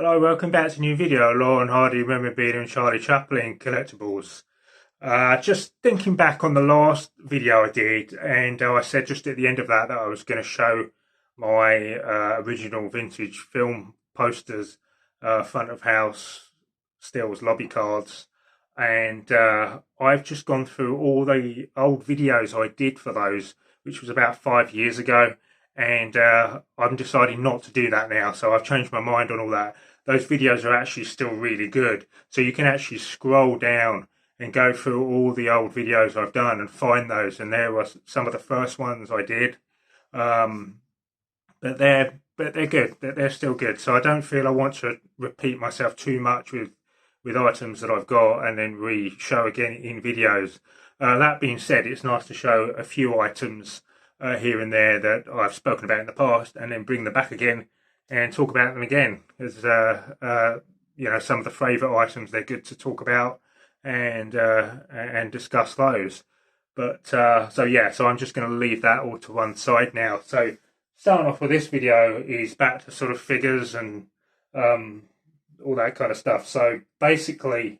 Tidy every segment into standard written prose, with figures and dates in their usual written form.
Hello, welcome back to a new video. Laurel and Hardy Memorabilia and Charlie Chaplin collectibles. Just thinking back on the last video I did, and I said just at the end of that I was going to show my original vintage film posters, front of house, stills, lobby cards, and I've just gone through all the old videos I did for those, which was about 5 years ago, and I'm deciding not to do that now. So I've changed my mind on all that. Those videos are actually still really good. So you can actually scroll down and go through all the old videos I've done and find those. And there were some of the first ones I did. Um, but they're good. They're still good. So I don't feel I want to repeat myself too much with items that I've got and then re-show again in videos. That being said, it's nice to show a few items here and there that I've spoken about in the past, and then bring them back again and talk about them again. As some of the favourite items, they're good to talk about and discuss those. But so I'm just going to leave that all to one side now. So starting off with this video is back to sort of figures and all that kind of stuff. So basically,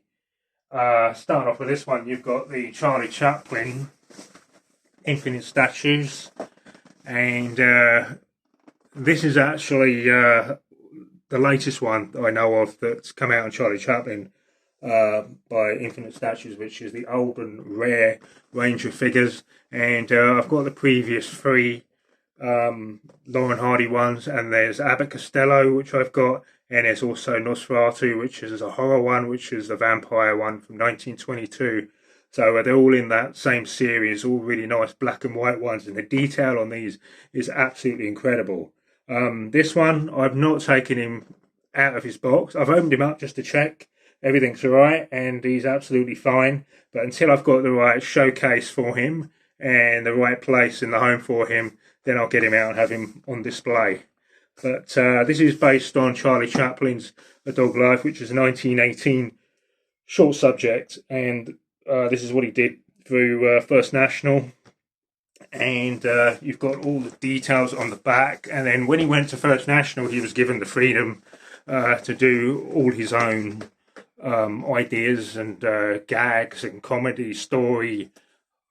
starting off with this one, you've got the Charlie Chaplin infinite statues, and this is actually the latest one that I know of that's come out on Charlie Chaplin by Infinite Statues, which is the old and rare range of figures. And I've got the previous three Laurel and Hardy ones, and there's Abbott Costello, which I've got, and there's also Nosferatu, which is a horror one, which is the vampire one from 1922. So they're all in that same series, all really nice black and white ones, and the detail on these is absolutely incredible. This one, I've not taken him out of his box. I've opened him up just to check everything's all right, and he's absolutely fine. But until I've got the right showcase for him and the right place in the home for him, then I'll get him out and have him on display. But this is based on Charlie Chaplin's A Dog Life, which is a 1918 short subject, and this is what he did through First National. And you've got all the details on the back. And then when he went to First National, he was given the freedom to do all his own ideas and gags and comedy story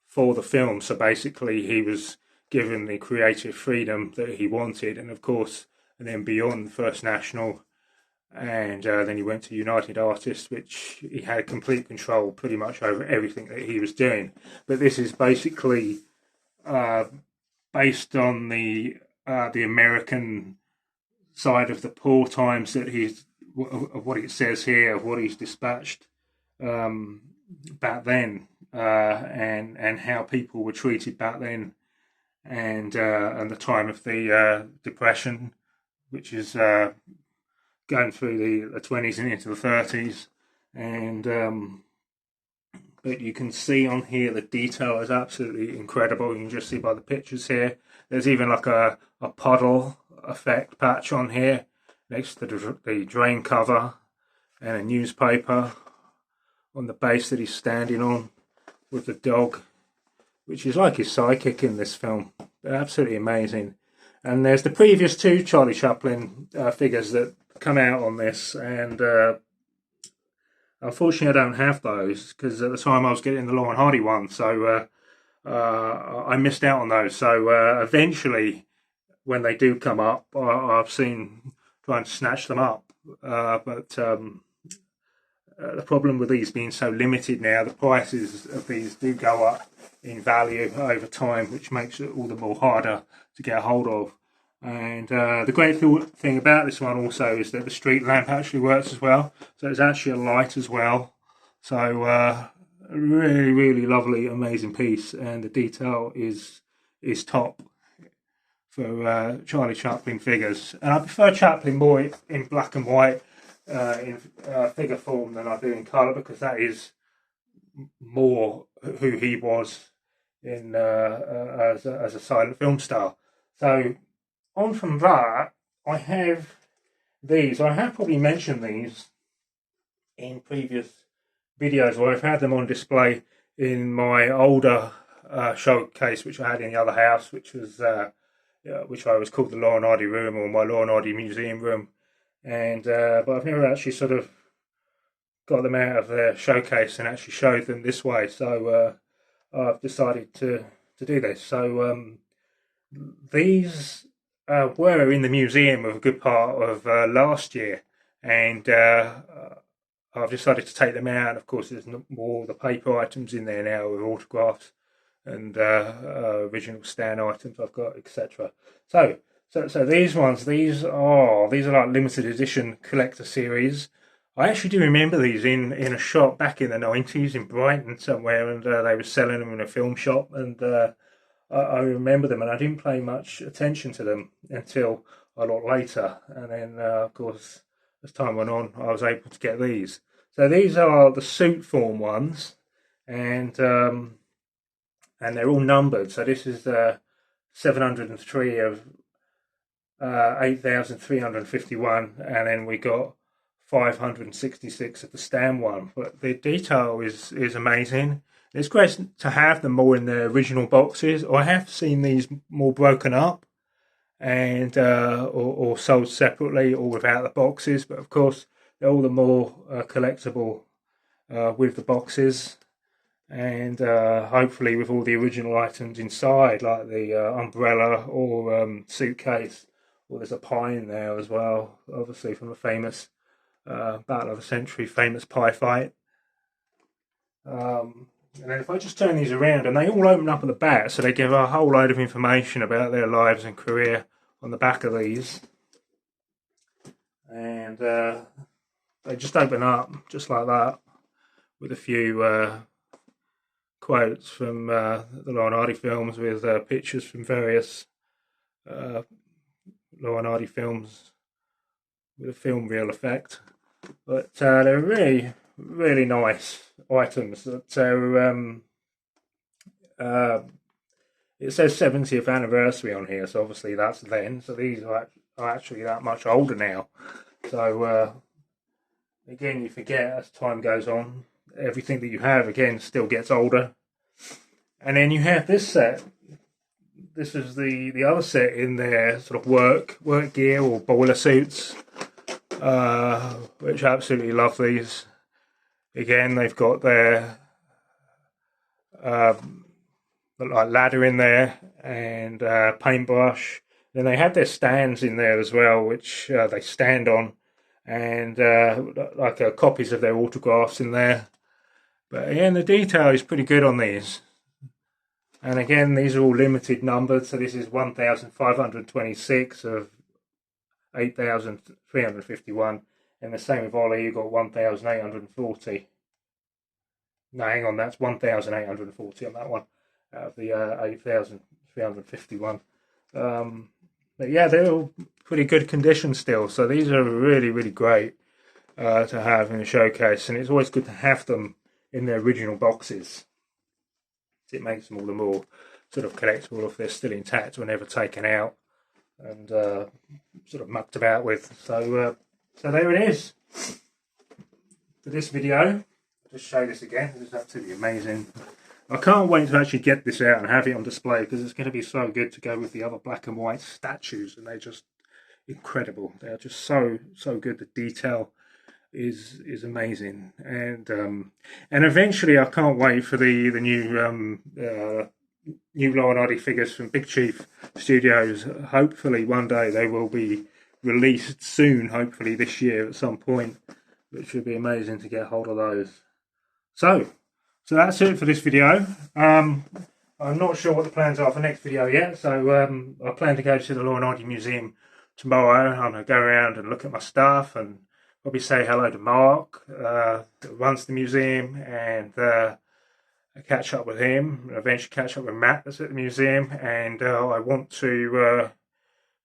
for the film. So basically, he was given the creative freedom that he wanted. And of course, and then beyond First National, and then he went to United Artists, which he had complete control pretty much over everything that he was doing. But this is basically based on the American side of the poor times that of what it says here, of what he's dispatched back then, and how people were treated back then, and the time of the Depression, which is going through the 20s and into the 30s. And but you can see on here the detail is absolutely incredible. You can just see by the pictures here. There's even like a puddle effect patch on here next to the drain cover, and a newspaper on the base that he's standing on with the dog, which is like his sidekick in this film. They're absolutely amazing. And there's the previous two Charlie Chaplin figures that come out on this, and unfortunately I don't have those because at the time I was getting the Laurel and Hardy one, so I missed out on those. So eventually, when they do come up, I've seen trying to snatch them up, but the problem with these being so limited now, the prices of these do go up in value over time, which makes it all the more harder to get a hold of. And the great thing about this one also is that the street lamp actually works as well, so it's actually a light as well. So really, really lovely, amazing piece, and the detail is top for Charlie Chaplin figures. And I prefer Chaplin more in black and white in figure form than I do in colour, because that is more who he was in as a silent film star. So on from that, I have these. I have probably mentioned these in previous videos, or I've had them on display in my older showcase, which I had in the other house, which I was called the Laurel and Hardy room, or my Laurel and Hardy museum room. and but I've never actually sort of got them out of their showcase and actually showed them this way. So I've decided to do this. So these were in the museum of a good part of last year, and I've decided to take them out. Of course, there's more of the paper items in there now with autographs and original Stan items I've got, etc. So these ones, these are like limited edition collector series. I actually do remember these in a shop back in the 90s in Brighton somewhere, and they were selling them in a film shop, and I remember them, and I didn't pay much attention to them until a lot later. And then, of course, as time went on, I was able to get these. So these are the suit form ones, and they're all numbered. So this is 703 of 8,351, and then we got 566 of the Stan one. But the detail is amazing. It's great to have them more in their original boxes. I have seen these more broken up and or sold separately or without the boxes, but of course they're all the more collectible with the boxes, and hopefully with all the original items inside, like the umbrella or suitcase. Or there's a pie in there as well, obviously from a famous Battle of the Century, famous pie fight. And then if I just turn these around, and they all open up at the back, so they give a whole load of information about their lives and career on the back of these. And they just open up just like that, with a few quotes from the Laurel and Hardy films, with pictures from various Laurel and Hardy films with a film reel effect. But they're really, really nice items. So it says 70th anniversary on here, so obviously that's then. So these are actually that much older now. So again, you forget as time goes on, everything that you have again still gets older. And then you have this set. This is the other set in their sort of work gear or boiler suits, which I absolutely love these. Again, they've got their like ladder in there and paintbrush. Then they have their stands in there as well, which they stand on, and like copies of their autographs in there. But again, the detail is pretty good on these. And again, these are all limited numbered, so this is 1,526 of 8,351, and the same with Ollie, you got 1,840. No, hang on, that's 1,840 on that one, out of the 8,351. But yeah, they're all pretty good condition still, so these are really, really great to have in a showcase, and it's always good to have them in their original boxes. It makes them all the more sort of collectible if they're still intact or never taken out and sort of mucked about with. So there it is for this video. I'll just show this again. This is absolutely amazing. I can't wait to actually get this out and have it on display, because it's going to be so good to go with the other black and white statues, and they're just incredible. They're just so good. The detail is amazing, and eventually I can't wait for the new new Laurel and Hardy figures from Big Chief Studios. Hopefully one day they will be released soon, hopefully this year at some point, which would be amazing to get hold of those. So that's it for this video. I'm not sure what the plans are for next video yet, so I plan to go to the Laurel and Hardy Museum tomorrow. I'm going to go around and look at my stuff and probably say hello to Mark, that runs the museum, and catch up with him, and eventually catch up with Matt that's at the museum. And I want to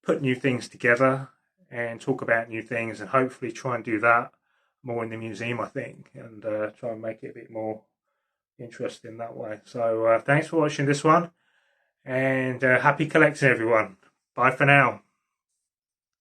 put new things together and talk about new things, and hopefully try and do that more in the museum, I think, and try and make it a bit more interesting that way. So thanks for watching this one, and happy collecting, everyone. Bye for now.